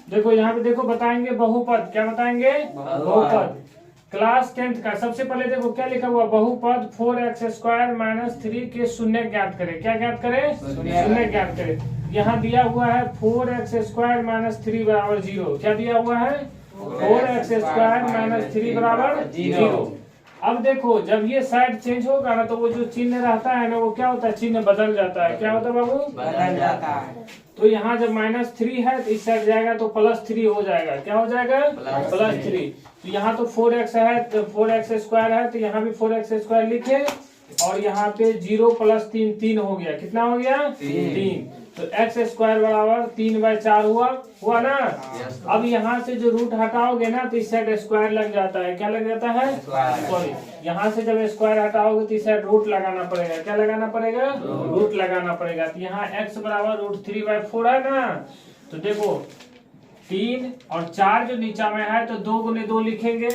देखो यहाँ पे देखो बताएंगे बहुपद, क्या बताएंगे? बहुपद। क्लास 10th का सबसे पहले देखो क्या लिखा हुआ, बहुपद 4x² - 3 के शून्य ज्ञात करें। क्या ज्ञात करें? शून्य ज्ञात करें। यहाँ दिया हुआ है 4x² - 3 बराबर 0। क्या दिया हुआ है? 4x² - 3 बराबर 0। अब देखो जब ये साइड चेंज होगा ना तो वो जो चिन्ह रहता है ना वो क्या होता है, चिन्ह बदल जाता है। क्या होता है बाबू? बदल जाता है। तो यहाँ जब -3 है तो इस साइड जाएगा तो +3 हो जाएगा। क्या हो जाएगा? +3। तो यहाँ तो 4x है तो 4x² है तो यहाँ भी 4x² लिखे और यहाँ पे 0 + 3 3 हो गया। कितना हो गया? 3। तो x² बराबर 3/4 हुआ ना। अब यहाँ से जो रूट हटाओगे ना तो इस साइड स्क्वायर लग जाता है। क्या लग जाता है? सॉरी, यहाँ से जब स्क्वायर हटाओगे तो इस साइड रूट लगाना पड़ेगा। क्या लगाना पड़ेगा? रूट लगाना पड़ेगा। तो यहाँ x बराबर √3/4 है ना। तो देखो 3 और 4 जो नीचा में है तो 2 × 2 लिखेंगे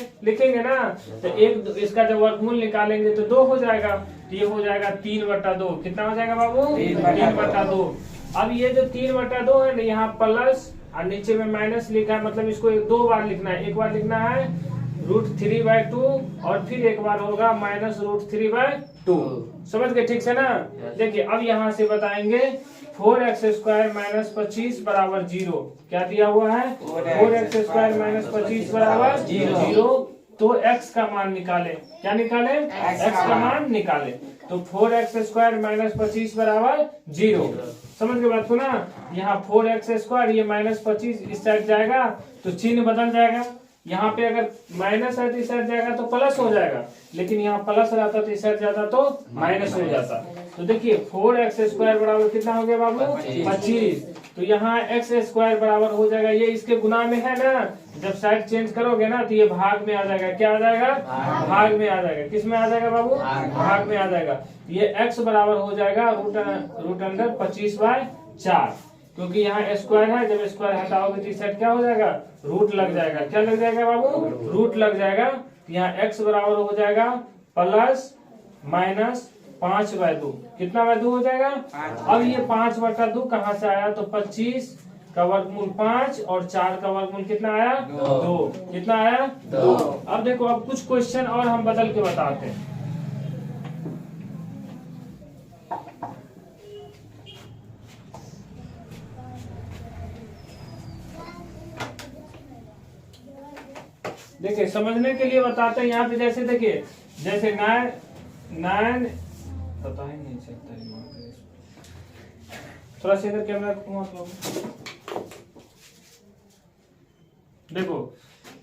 ना। तो एक इसका जब वर्गमूल निकालेंगे तो 2 हो जाएगा। तो ये हो जाएगा 3/2। कितना हो जाएगा बाबू? 3/2। अब ये जो 3/2 है ना यहाँ प्लस और नीचे में माइनस लिखा है, मतलब इसको 2 बार लिखना है। एक बार लिखना है √3/2 और फिर एक बार होगा -√3/2। समझ गए ठीक से ना? देखिए अब यहाँ से बताएंगे 4x² - 25 बराबर 0। क्या दिया हुआ है? 4x² - 25 बराबर 0। तो x का मान निकाले। क्या निकाले? x का मान निकाले। तो 4x² - 25 बराबर 0। समझ गए बात को ना? यहाँ 4x², ये -25 इस साइड जाएगा तो चिन्ह बदल जाएगा। यहाँ पे अगर माइनस है तो इस साइड जाएगा तो प्लस हो जाएगा, लेकिन यहाँ प्लस रहता तो इस साइड जाता तो माइनस हो जाता। तो देखिए 4x² बराबर कितना हो गया बाबू? 25। तो यहाँ x² बराबर हो जाएगा, ये इसके गुना में है ना। जब साइड चेंज करोगे ना तो ये भाग में आ जाएगा। क्या आ जाएगा? भाग में आ जाएगा। किस में आ जाएगा बाबू? भाग में आ जाएगा। ये x बराबर हो जाएगा √25/4, क्योंकि यहाँ स्क्वायर है। जब स्क्वायर हटाओगे तो इस साइड क्या हो जाएगा? रूट लग जाएगा। क्या लग जाएगा बाबू? रूट लग जाएगा। यहाँ x बराबर हो जाएगा ±5/2। कितना बाय 2 हो जाएगा? अब ये 5/2 कहाँ से आया? तो 25 का वर्गमूल 5 और 4 का वर्गमूल कितना आया? 2। कितना आया? 2। अब देखो अब कुछ क्वेश्चन और हम बदल के बताते हैं। देखिए समझने के लिए बताते हैं। यहाँ पे जैसे देखिए जैसे 9 पता ही नहीं चलता है। थोड़ा सा इधर कैमरा देखो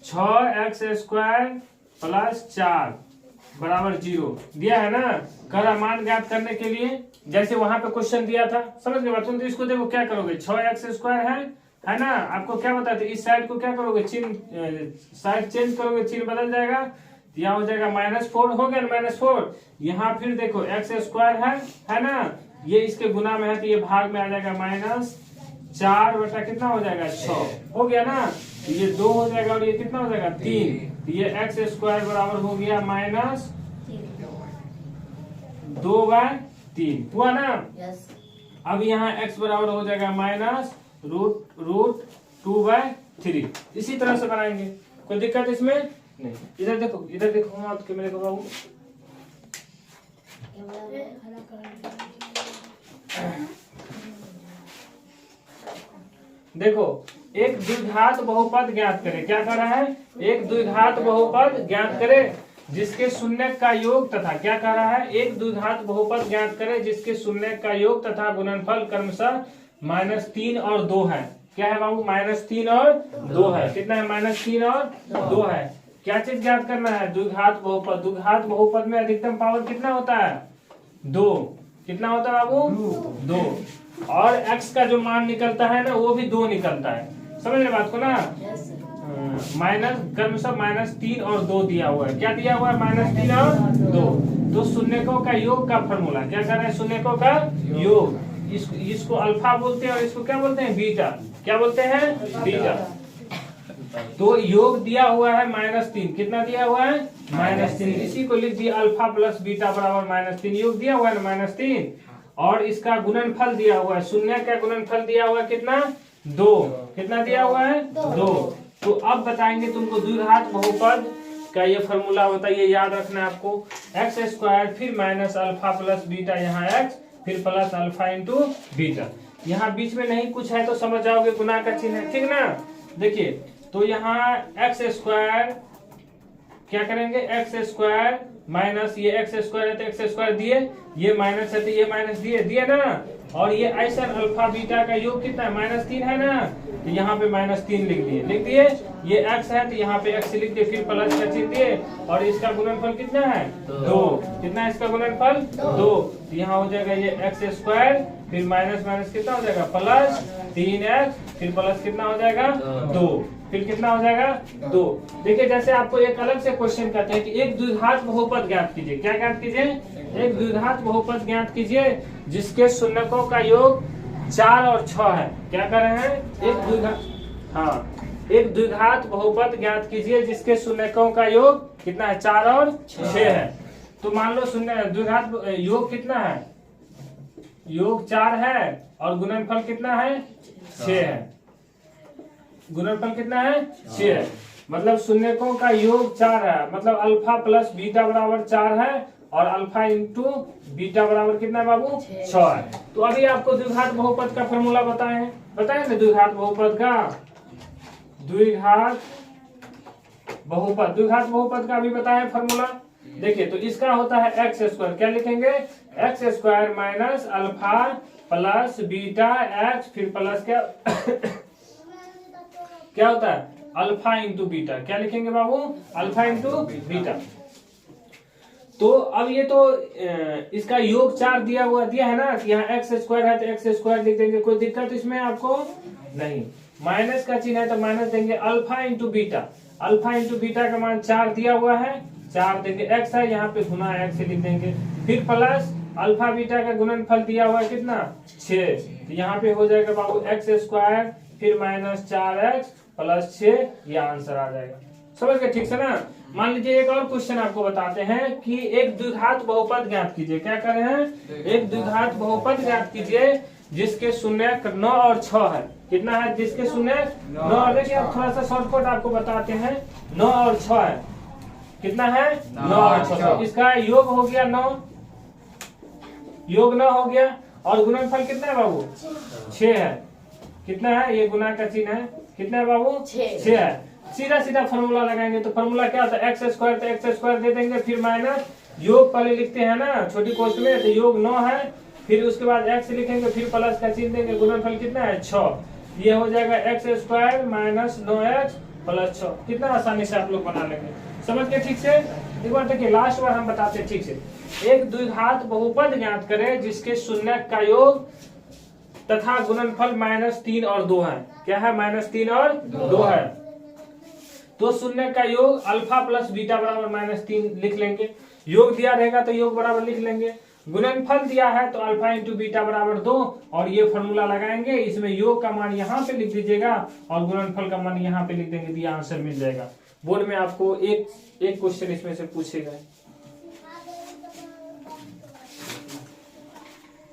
6x² + 4 बराबर 0 दिया है ना। कर मान ज्ञात करने के लिए जैसे वहां पे क्वेश्चन दिया था। समझ गए बात? तो इसको देखो क्या करोगे, 6x² है ना। आपको क्या बताते इस साइड को क्या करोगे, चिन्ह साइड चेंज करोगे, चिन्ह बदल जाएगा। यहाँ हो जाएगा -4 हो गया ना, -4। यहाँ फिर देखो x² है ना, ये इसके गुना में है तो ये भाग में आ जाएगा -4 बटा कितना हो जाएगा 6 हो गया ना। तो ये 2 हो जाएगा और ये कितना हो जाएगा 3। तो ये x² बराबर हो गया -2/3 हुआ ना। अब यहाँ x बराबर हो जाएगा -√2/3। इसी तरह से बनाएंगे, कोई दिक्कत इसमें नहीं। इधर देखो, इधर देखो मत कैमरे को बाबू। देखो एक द्विघात बहुपद ज्ञात करें। क्या कर रहा है? एक द्विघात बहुपद ज्ञात करें जिसके शून्य का योग तथा क्या कह रहा है? एक द्विघात बहुपद ज्ञात करें जिसके शून्य का योग तथा गुणनफल क्रमशः -3 और 2 है। क्या है बाबू? -3 और 2 है। कितना है? -3 और 2 है। क्या चीज ज्ञात करना है? द्विघात बहुपद। द्विघात बहुपद में अधिकतम पावर कितना होता है? 2। कितना होता है बाबू? 2। और x का जो मान निकलता है ना वो भी 2 निकलता है। समझ रहे बात को ना? क्रमशः -3 और 2 दिया हुआ है। क्या दिया हुआ है? -3 और 2। तो शून्यकों का योग का फॉर्मूला क्या कर रहे हैं? शून्यकों का योग। इसको अल्फा बोलते हैं और इसको क्या बोलते हैं? बीटा। क्या बोलते हैं? बीटा। तो योग दिया हुआ है -3। कितना दिया हुआ है? -3। इसी को लिख दिया अल्फा + बीटा बराबर -3। योग दिया हुआ है ना -3, और इसका गुणनफल दिया हुआ है। शून्य का गुणनफल दिया हुआ है कितना? 2। कितना दिया हुआ है? 2। तो अब बताएंगे तुमको द्विघात बहुपद का ये फॉर्मूला होता है, ये याद रखना है आपको। एक्स स्क्वायर फिर माइनस अल्फा प्लस बीटा, यहाँ एक्स फिर प्लस अल्फा इंटू बीटा। यहाँ बीच में नहीं कुछ है तो समझ जाओगे गुना का चिन्ह है, ठीक ना। देखिए तो यहाँ एक्स स्क्वायर क्या करेंगे, एक्स स्क्वायर माइनस ये एक्स स्क्वायर है तो एक्स स्क्वायर दिए, ये माइनस है तो ये माइनस दिए ना। और ये ऐसा अल्फा बीटा का योग कितना है? -3 है ना, तो यहाँ पे -3 लिख दिए। ये x है तो यहाँ पे x लिख दिए, फिर प्लस का चिन्ह दिए, और इसका गुणनफल कितना है? 2। कितना है इसका गुणनफल? 2। तो यहाँ हो जाएगा ये एक्स स्क्वायर फिर माइनस माइनस कितना हो जाएगा? प्लस 3x फिर प्लस कितना हो जाएगा? 2। फिर कितना हो जाएगा? 2। देखिए जैसे आपको एक अलग से क्वेश्चन कहते हैं कि एक द्विघात बहुपद ज्ञात कीजिए। क्या ज्ञात कीजिए? एक द्विघात बहुपद ज्ञात कीजिए जिसके शून्यकों का योग 4 और 6 है। क्या कर रहे हैं? एक द्विघात बहुपद ज्ञात कीजिए जिसके शून्यकों का योग कितना है? 4 और 6 है। तो मान लो शून्य द्विघात योग कितना है? योग 4 है और गुणनफल कितना है? 6 है। गुणनफल कितना है? 6 है। मतलब शून्यकों का योग 4 है, मतलब अल्फा प्लस बीटा बराबर 4 है, और अल्फा इंटू बीटा बराबर कितना है बाबू? 6 है। तो अभी आपको द्विघात बहुपद का फॉर्मूला बताए ना द्विघात बहुपद का। द्विघात बहुपद का अभी बताया फॉर्मूला। देखिए तो इसका होता है एक्स स्क्वायर, क्या लिखेंगे? X square minus alpha plus beta x फिर प्लस क्या होता है? Alpha into beta. क्या लिखेंगे बाबू? Alpha into beta. तो अब ये तो इसका योग 4 दिया है ना, यहाँ एक्स स्क्वायर है तो एक्स स्क्वायर लिख देंगे, कोई दिक्कत इसमें आपको नहीं। माइनस का चिन्ह है तो माइनस देंगे। Alpha into beta, alpha into beta का मान 4 दिया हुआ है, 4 देंगे। एक्स है यहाँ पे गुना एक्स लिख देंगे, फिर प्लस अल्फा बीटा का गुणनफल दिया हुआ है कितना? 6। तो यहाँ पे हो जाएगा बाबू एक्स स्क्वायर फिर माइनस 4x प्लस 6, ये आंसर आ जाएगा। समझ गए ठीक से ना। मान लीजिए एक और क्वेश्चन आपको बताते हैं कि एक द्विघात बहुपद ज्ञात कीजिए। क्या कर रहे हैं? एक द्विघात बहुपद ज्ञात कीजिए जिसके शून्यक 9 और 6 है। कितना है जिसके शून्यक 9? और देखिए आप थोड़ा सा शॉर्टकट आपको बताते हैं, 9 और 6 है। कितना है? 9 और 6। इसका योग हो गया 9, योग 9 हो गया, और गुणनफल कितना है बाबू? 6 है। कितना है? ये गुना का चिन्ह है, कितना है बाबू? 6 है। सीधा फॉर्मूला लगाएंगे तो फॉर्मूला क्या होता है? एक्स स्क्वायर तो एक्स स्क्वायर दे देंगे, फिर माइनस योग पहले लिखते हैं ना छोटी कोष्ठ में, तो योग 9 है, फिर उसके बाद एक्स लिखेंगे, फिर प्लस का चिन्ह देंगे, गुणनफल कितना है? 6। ये हो जाएगा x square minus 9x plus 6। कितना आसानी से आप लोग बना लेंगे। समझ गए ठीक से। एक बार देखिए लास्ट बार हम बताते हैं ठीक से। एक द्विघात बहुपद ज्ञात करें जिसके शून्यक का योग तथा गुणनफल -3 और 2 है। क्या है? -3 और 2 है। तो शून्य का योग अल्फा प्लस बीटा बराबर -3 लिख लेंगे। योग दिया रहेगा तो योग बराबर लिख लेंगे। गुणनफल दिया है तो अल्फा इंटू बीटा बराबर 2, और ये फॉर्मूला लगाएंगे। इसमें योग का मान यहाँ पे लिख दीजिएगा और गुणनफल का मान यहाँ पे लिख देंगे, तो ये आंसर मिल जाएगा। बोर्ड में आपको एक क्वेश्चन इसमें से पूछेगा।